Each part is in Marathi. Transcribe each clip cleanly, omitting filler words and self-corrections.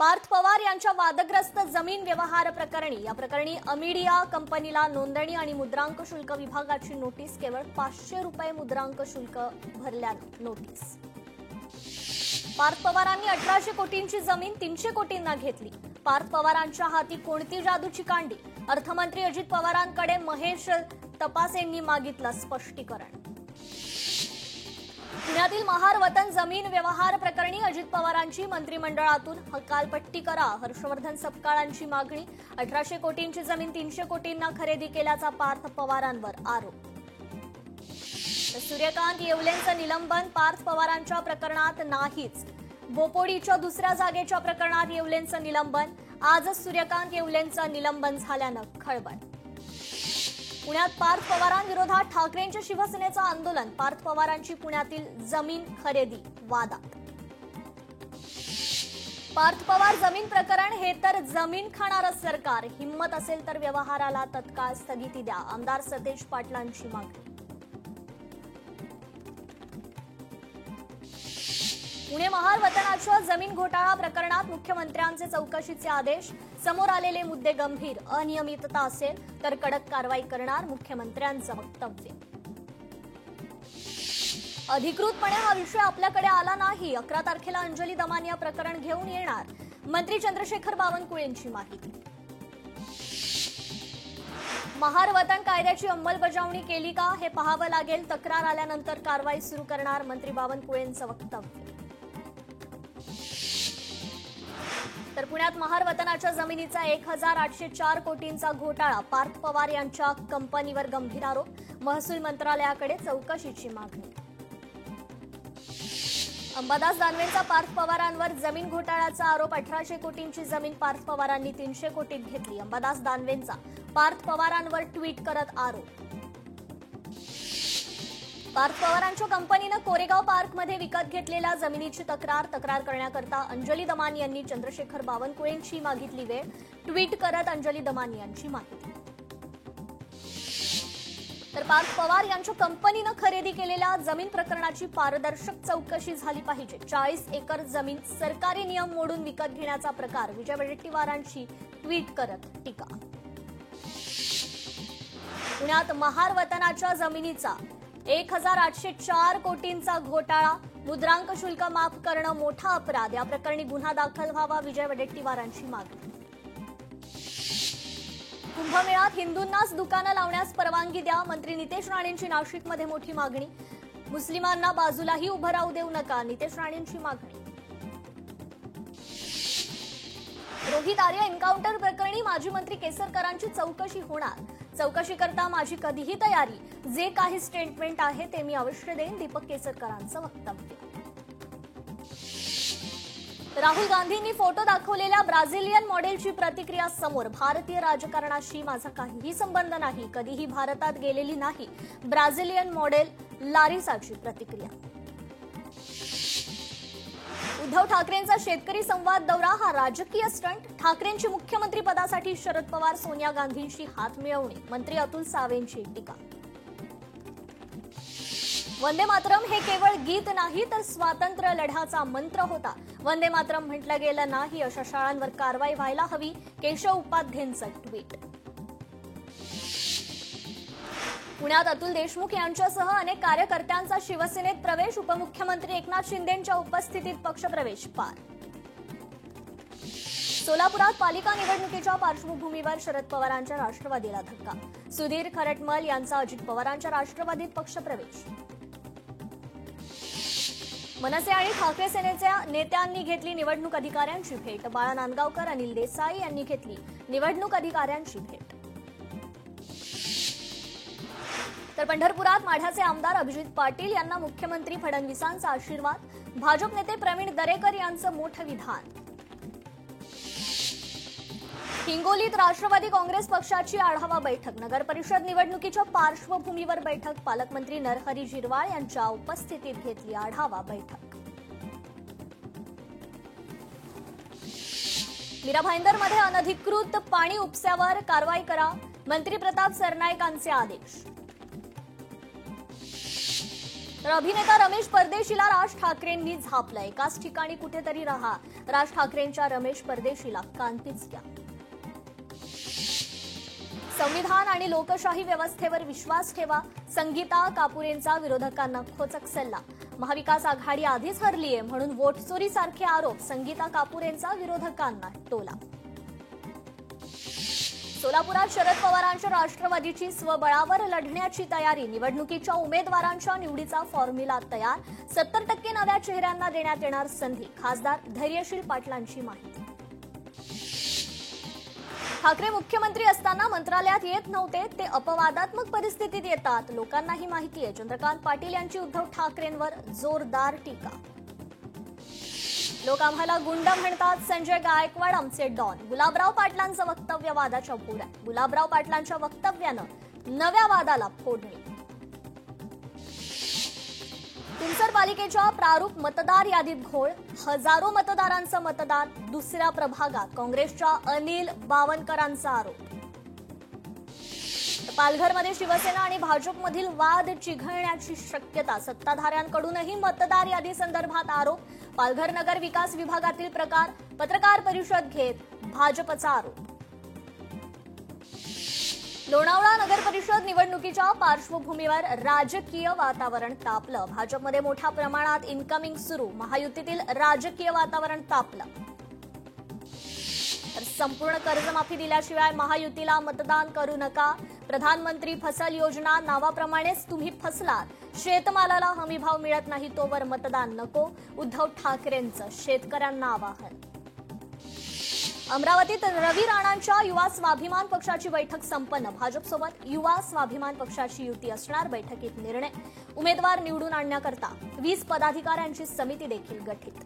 पार्थ पवार यांच्या वादग्रस्त जमीन व्यवहार प्रकरणी या प्रकरणी अमिडिया कंपनीला नोंदणी आणि मुद्रांक शुल्क विभागाची नोटीस. केवळ 500 रुपये मुद्रांक शुल्क भरल्यानं नोटीस. पार्थ पवारांनी 1800 कोटींची जमीन 300 कोटींना घेतली. पार्थ पवारांच्या हाती कोणती जादूची कांडी? अर्थमंत्री अजित पवारांकडे महेश तपासेंनी मागितलं स्पष्टीकरण. पुण्यातील महार वतन जमीन व्यवहार प्रकरणी अजित पवारांची मंत्रिमंडळातून हकालपट्टी करा. हर्षवर्धन सपकाळांची मागणी. 1800 कोटींची जमीन 300 कोटींना खरेदी केल्याचा पार्थ पवारांवर आरोप. सूर्यकांत येवलेंचं निलंबन पार्थ पवारांच्या प्रकरणात नाहीच. बोपोडीच्या दुसऱ्या जागेच्या प्रकरणात येवलेंचं निलंबन. आजच सूर्यकांत येवलेंचं निलंबन झाल्यानं खळबळ. पुण्यात पार्थ पवारांविरोधात ठाकरेंच्या शिवसेनेचं आंदोलन. पार्थ पवारांची पुण्यातील जमीन खरेदी वादात. पार्थ पवार जमीन प्रकरण हे तर जमीन खाणारं सरकार. हिम्मत असेल तर व्यवहाराला तत्काळ स्थगिती द्या. आमदार सतेज पाटलांची मागणी. पुणे महार वतनाच्या जमीन घोटाळा प्रकरणात मुख्यमंत्र्यांचे चौकशीचे आदेश. समोर आलेले मुद्दे गंभीर. अनियमितता असेल तर कडक कारवाई करणार मुख्यमंत्र्यांचं वक्तव्य. अधिकृतपणे हा विषय आपल्याकडे आला नाही. 11 तारखेला अंजली दमानिया प्रकरण घेऊन येणार. मंत्री चंद्रशेखर बावनकुळेंची माहिती. महार वतन कायद्याची अंमलबजावणी केली का हे पाहावं लागेल. तक्रार आल्यानंतर कारवाई सुरू करणार मंत्री बावनकुळेंचं वक्तव्य. तर पुण्यात महार वतनाच्या जमिनीचा 1804 कोटींचा घोटाळा. पार्थ पवार यांच्या कंपनीवर गंभीर आरोप. महसूल मंत्रालयाकडे चौकशीची मागणी. अंबादास दानवेंचा पार्थ पवारांवर जमीन घोटाळ्याचा आरोप. 1800 कोटींची जमीन पार्थ पवारांनी 300 कोटीत घेतली. अंबादास दानवेंचा पार्थ पवारांवर ट्विट करत आरोप. पार्थ पवारांच्या कंपनीनं कोरेगाव पार्कमध्ये विकत घेतलेल्या जमिनीची तक्रार करण्याकरता अंजली दमानी यांनी चंद्रशेखर बावनकुळेंची मागितली वेळ. ट्विट करत अंजली दमानी यांची माहिती. तर पार्थ पवार यांच्या कंपनीनं खरेदी केलेल्या जमीन प्रकरणाची पारदर्शक चौकशी झाली पाहिजे. 40 एकर जमीन सरकारी नियम मोडून विकत घेण्याचा प्रकार. विजय वडेट्टीवारांची ट्विट करत टीका. पुण्यात महार वतनाच्या जमिनीचा 1804 कोटींचा घोटाळा. मुद्रांक शुल्क माफ करणं मोठा अपराध. या प्रकरणी गुन्हा दाखल व्हावा. विजय वडेट्टीवारांची मागणी. कुंभमेळ्यात हिंदूंनाच दुकानं लावण्यास परवानगी द्या. मंत्री नितेश राणेंची नाशिकमध्ये मोठी मागणी. मुस्लिमांना बाजूलाही उभं राहू देऊ नका. नितेश राणेंची मागणी. रोहित आर्य एन्काउंटर प्रकरणी माजी मंत्री केसरकरांची चौकशी होणार. चौकशी करता माझी कधीही तयारी. जे काही स्टेटमेंट आहे ते मी अवश्य देईन. दीपक केसरकरांचं वक्तव्य. राहुल गांधींनी फोटो दाखवलेल्या ब्राझिलियन मॉडेलची प्रतिक्रिया समोर. भारतीय राजकारणाशी माझा काहीही संबंध नाही. कधीही भारतात गेलेली नाही. ब्राझिलियन मॉडेल लारिसाची प्रतिक्रिया. उद्धव ठाकरेंचा शेतकरी संवाद दौरा हा राजकीय स्टंट. ठाकरेंची मुख्यमंत्रीपदासाठी शरद पवार सोनिया गांधींशी हात मिळवणे. मंत्री अतुल सावेंची टीका. वंदे मातरम हे केवळ गीत नाही तर स्वातंत्र्य लढ्याचा मंत्र होता. वंदे मातरम म्हटलं गेलं नाही अशा शाळांवर कारवाई व्हायला हवी. केशव उपाध्येंचं ट्विट. पुण्यात अतुल देशमुख यांच्यासह अनेक कार्यकर्त्यांचा शिवसेनेत प्रवेश. उपमुख्यमंत्री एकनाथ शिंदेंच्या उपस्थितीत पक्षप्रवेश पार. सोलापुरात पालिका निवडणुकीच्या पार्श्वभूमीवर शरद पवारांच्या राष्ट्रवादीला धक्का. सुधीर खरटमल यांचा अजित पवारांच्या राष्ट्रवादीत पक्षप्रवेश. मनसे आणि ठाकरे सेनेच्या नेत्यांनी घेतली निवडणूक अधिकाऱ्यांची भेट. बाळा नांदगावकर, अनिल देसाई यांनी घेतली निवडणूक अधिकाऱ्यांची भेट. तर पंढरपुरात माढ्याचे आमदार अभिजित पाटील यांना मुख्यमंत्री फडणवीसांचा आशीर्वाद. भाजप नेते प्रवीण दरेकर यांचं मोठं विधान. हिंगोलीत राष्ट्रवादी काँग्रेस पक्षाची आढावा बैठक. नगर परिषद निवडणुकीच्या पार्श्वभूमीवर बैठक. पालकमंत्री नरहरी झिरवाळ यांच्या उपस्थितीत घेतली आढावा बैठक. मीरा भाईंदरमध्ये अनधिकृत पाणी उपस्यावर कारवाई करा. मंत्री प्रताप सरनाईकांचे आदेश. तर अभिनेता रमेश परदेशीला राज ठाकरेंनी झापलं. एकाच ठिकाणी कुठेतरी राहा, राज ठाकरेंच्या रमेश परदेशीला कानपीच द्या. संविधान आणि लोकशाही व्यवस्थेवर विश्वास ठेवा, संगीता कापुरेंचा विरोधकांना खोचक सल्ला. महाविकास आघाडी आधीच हरलीये म्हणून वोट चोरीसारखे आरोप संगीता कापुरेंचा विरोधकांना टोला. सोलापुरात शरद पवारांच्या राष्ट्रवादीची स्वबळावर लढण्याची तयारी. निवडणुकीच्या उमेदवारांच्या निवडीचा फॉर्म्युला तयार. 70% नव्या चेहऱ्यांना देण्यात येणार संधी. खासदार धैर्यशील पाटलांची माहिती. ठाकरे मुख्यमंत्री असताना मंत्रालयात येत नव्हते, ते अपवादात्मक परिस्थितीत येतात, लोकांनाही माहिती आहे. चंद्रकांत पाटील यांची उद्धव ठाकरेंवर जोरदार टीका. लोक आम्हाला गुंड म्हणतात, संजय गायकवाड आमचे डॉन. गुलाबराव पाटलांचं वक्तव्य वादाच्या भोवऱ्यात. गुलाबराव पाटलांच्या वक्तव्यानं नव्या वादाला फोडणी. तुमसर पालिकेच्या प्रारूप मतदार यादीत घोळ. हजारो मतदारांचं मतदान दुसऱ्या प्रभागात. काँग्रेसच्या अनिल बावनकरांचा आरोप. पालघरमध्ये शिवसेना आणि भाजपमधील वाद चिघळण्याची शक्यता. सत्ताधाऱ्यांकडूनही मतदार यादी संदर्भात आरोप. पालघर नगर विकास विभागातील प्रकार. पत्रकार परिषद घेत भाजपचा आरोप. लोणावळा नगर परिषद निवडणुकीच्या पार्श्वभूमीवर राजकीय वातावरण तापलं. भाजपमध्ये मोठ्या प्रमाणात इन्कमिंग सुरू. महायुतीतील राजकीय वातावरण तापलं. तर संपूर्ण कर्जमाफी दिल्याशिवाय महायुतीला मतदान करू नका. प्रधानमंत्री फसल योजना नावाप्रमाणेच तुम्ही फसलात. शेतमालाला हमीभाव मिळत नाही तोवर मतदान नको. उद्धव ठाकरेंचं शेतकऱ्यांना आवाहन. अमरावतीत रवी राणांच्या युवा स्वाभिमान पक्षाची बैठक संपन्न. भाजपसोबत युवा स्वाभिमान पक्षाची युती असणार. बैठकीत निर्णय. उमेदवार निवडून आणण्याकरता 20 पदाधिकाऱ्यांची समिती देखील गठीत.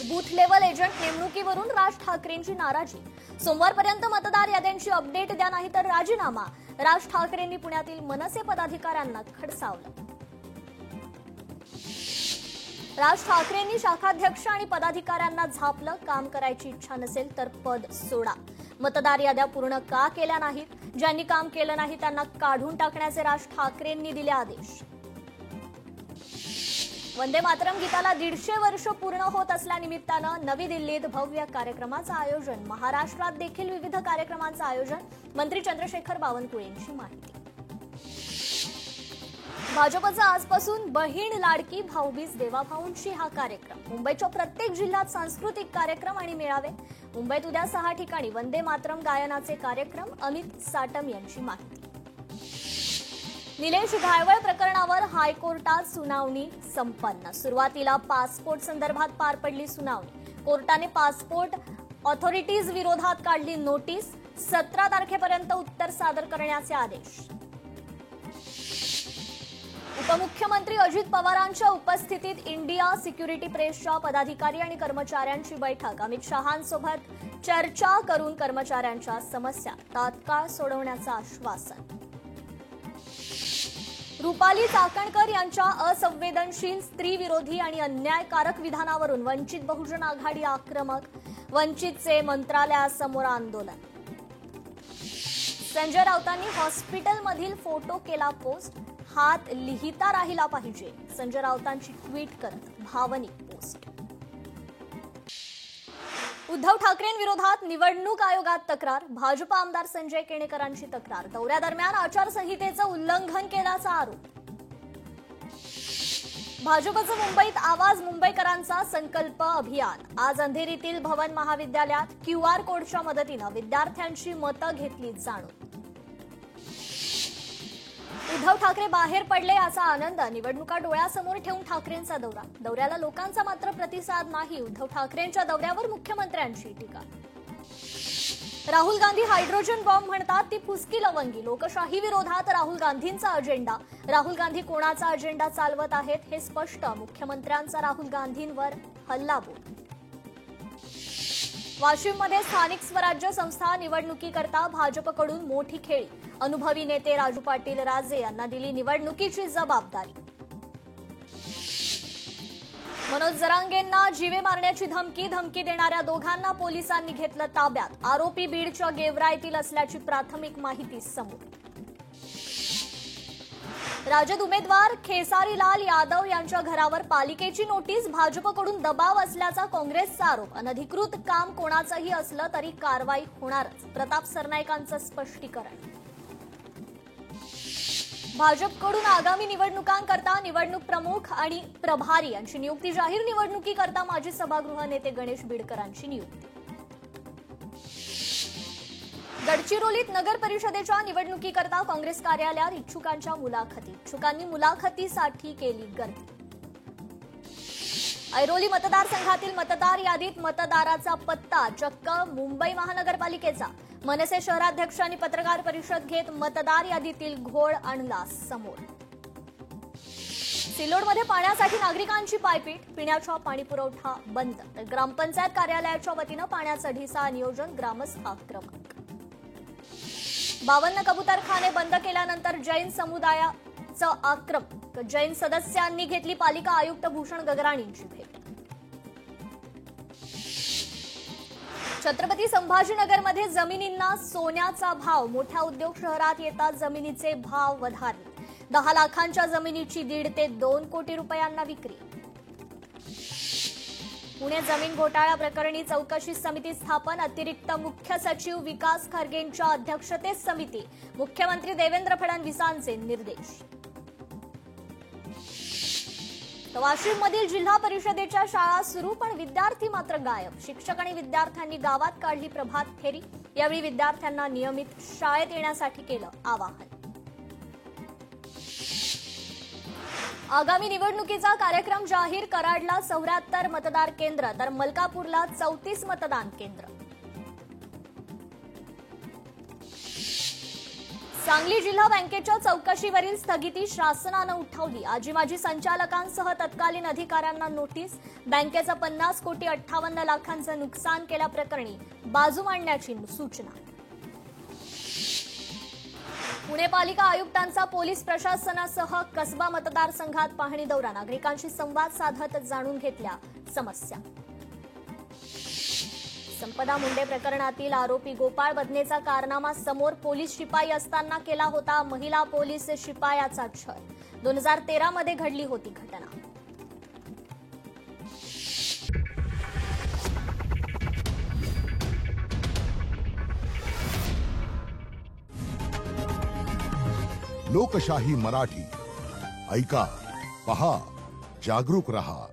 बूथ लेव्हल एजंट नेमणुकीवरून राज ठाकरेंची नाराजी. सोमवारपर्यंत मतदार याद्यांची अपडेट द्या, नाही तर राजीनामा. राज ठाकरेंनी पुण्यातील मनसे पदाधिकाऱ्यांना खडसावलं. राज ठाकरेंनी शाखाध्यक्ष आणि पदाधिकाऱ्यांना झापलं. काम करायची इच्छा नसेल तर पद सोडा. मतदार याद्या पूर्ण का केल्या नाहीत? ज्यांनी काम केलं नाही त्यांना काढून टाकण्याचे राज ठाकरेंनी दिले आदेश. वंदे मातरम गीताला 150 वर्ष पूर्ण होत असल्यानिमित्तानं नवी दिल्लीत भव्य कार्यक्रमाचं आयोजन. महाराष्ट्रात देखील विविध कार्यक्रमांचं आयोजन. मंत्री चंद्रशेखर बावनकुळेंची माहिती. भाजपचा आजपासून बहीण लाडकी भाऊबीज देवाभाऊंची हा कार्यक्रम. मुंबईच्या प्रत्येक जिल्ह्यात सांस्कृतिक कार्यक्रम आणि मेळावे. मुंबईत उद्या 6 ठिकाणी वंदे मातरम गायनाचे कार्यक्रम. अमित साटम यांची माहिती. निलेश घायवळ प्रकरणावर हायकोर्टात सुनावणी संपन्न. सुरुवातीला पासपोर्ट संदर्भात पार पडली सुनावणी. कोर्टाने पासपोर्ट ऑथॉरिटीज विरोधात काढली नोटीस. 17 तारखेपर्यंत उत्तर सादर करण्याचे आदेश. उपमुख्यमंत्री अजित पवारांच्या उपस्थितीत इंडिया सिक्युरिटी प्रेसच्या पदाधिकारी आणि कर्मचाऱ्यांची बैठक. अमित शहांसोबत चर्चा करून कर्मचाऱ्यांच्या समस्या तात्काळ सोडवण्याचं आश्वासन. रुपाली चाकणकर यांच्या असंवेदनशील, स्त्रीविरोधी आणि अन्यायकारक विधानावरून वंचित बहुजन आघाडी आक्रमक. वंचितचे मंत्रालयासमोर आंदोलन. संजय राऊतांनी हॉस्पिटलमधील फोटो केला पोस्ट. हात लिहिता राहिला पाहिजे. संजय राऊतांची ट्विट करत भावनिक पोस्ट. उद्धव ठाकरेंविरोधात निवडणूक आयोगात तक्रार. भाजप आमदार संजय केणेकरांची तक्रार. दौऱ्यादरम्यान आचारसंहितेचं उल्लंघन केल्याचा आरोप. भाजपचं मुंबईत आवाज मुंबईकरांचा संकल्प अभियान. आज अंधेरीतील भवन महाविद्यालयात QR कोडच्या मदतीनं विद्यार्थ्यांची मतं घेतली जाणून. उद्धव ठाकरे बाहेर पडले याचा आनंद. निवडणुका डोळ्यासमोर ठेवून ठाकरेंचा दौरा. दौऱ्याला लोकांचा मात्र प्रतिसाद नाही. उद्धव ठाकरेंच्या दौऱ्यावर मुख्यमंत्र्यांची टीका. राहुल गांधी हायड्रोजन बॉम्ब म्हणतात ती फुसकी लवंगी. लोकशाही विरोधात राहुल गांधींचा अजेंडा. राहुल गांधी कोणाचा अजेंडा चालवत आहेत हे स्पष्ट. मुख्यमंत्र्यांचा राहुल गांधींवर हल्लाबोल. वाशिममध्ये स्थानिक स्वराज्य संस्था निवडणुकीकरता भाजपकडून मोठी खेळी. अनुभवी नेते राजू पाटील राजे यांना दिली निवडणुकीची जबाबदारी. मनोज जरांगेंना जीवे मारण्याची धमकी देणाऱ्या दोघांना पोलिसांनी घेतलं ताब्यात. आरोपी बीडच्या गेवराईतील असल्याची प्राथमिक माहिती समोर. राजद उमेदवार खेसारीलाल यादव यांच्या घरावर पालिकेची नोटीस, भाजपकडून दबाव असल्याचा काँग्रेसचा आरोप. अनधिकृत काम कोणाचंही असलं तरी कारवाई होणारच, प्रताप सरनाईकांचं स्पष्टीकरण. भाजपकडून आगामी निवडणुकांकरता निवडणूक प्रमुख आणि प्रभारी यांची नियुक्ती. जाहीर निवडणुकीकरता माजी सभागृह नेते गणेश बिडकरांची नियुक्ती. गडचिरोलीत नगर परिषदेच्या निवडणुकीकरता काँग्रेस कार्यालयात इच्छुकांच्या मुलाखती. इच्छुकांनी मुलाखतीसाठी केली गर्दी. ऐरोली मतदारसंघातील मतदार यादीत मतदाराचा पत्ता चक्क मुंबई महानगरपालिकेचा. मनसे शहराध्यक्षांनी पत्रकार परिषद घेत मतदार यादीतील घोळ आणला समोर. सिल्लोडमध्ये पाण्यासाठी नागरिकांची पायपीट, पिण्याचा पाणीपुरवठा बंद. ग्रामपंचायत कार्यालयाच्या वतीनं पाण्याचं ढिसा नियोजन, ग्रामस्थ आक्रमक. 52 कबुतरखाने बंद केल्यानंतर जैन समुदायाचं आक्रमक. जैन सदस्यांनी घेतली पालिका आयुक्त भूषण गगराणींची भेट. छत्रपती संभाजीनगरमध्ये जमिनींना सोन्याचा भाव. मोठ्या उद्योग शहरात येतात जमिनीचे भाव वधारले. 10 लाखांच्या जमिनीची 1.5 ते 2 कोटी रुपयांना विक्री. पुणे जमीन घोटाळा प्रकरणी चौकशी समिती स्थापन. अतिरिक्त मुख्य सचिव विकास खरगेंच्या अध्यक्षतेत समिती. मुख्यमंत्री देवेंद्र फडणवीसांचे निर्देश. वाशिममधील जिल्हा परिषदेच्या शाळा सुरू, पण विद्यार्थी मात्र गायब. शिक्षक आणि विद्यार्थ्यांनी गावात काढली प्रभात फेरी. यावेळी विद्यार्थ्यांना नियमित शाळेत येण्यासाठी केलं आवाहन. आगामी निवडणुकीचा कार्यक्रम जाहीर. कराडला 74 मतदार केंद्र तर मलकापूरला 34 मतदान केंद्र. सांगली जिल्हा बँकेच्या चौकशीवरील स्थगिती शासनानं उठवली. आजी माजी संचालकांसह तत्कालीन अधिकाऱ्यांना नोटीस. बँकेचं 50 कोटी 58 लाखांचं नुकसान केल्याप्रकरणी बाजू मांडण्याची सूचना. पुणे पालिका आयुक्तांचा पोलीस प्रशासनासह कसबा मतदारसंघात पाहणी दौरा. नागरिकांशी संवाद साधत जाणून घेतल्या समस्या. संपदा मुंडे प्रकरणातील आरोपी गोपाळ बदनेचा कारनामा समोर. पोलीस शिपाई असताना केला होता महिला पोलीस शिपायाचा छळ. 2013 मध्ये घडली होती घटना. लोकशाही मराठी ऐका, पहा, जागरूक रहा.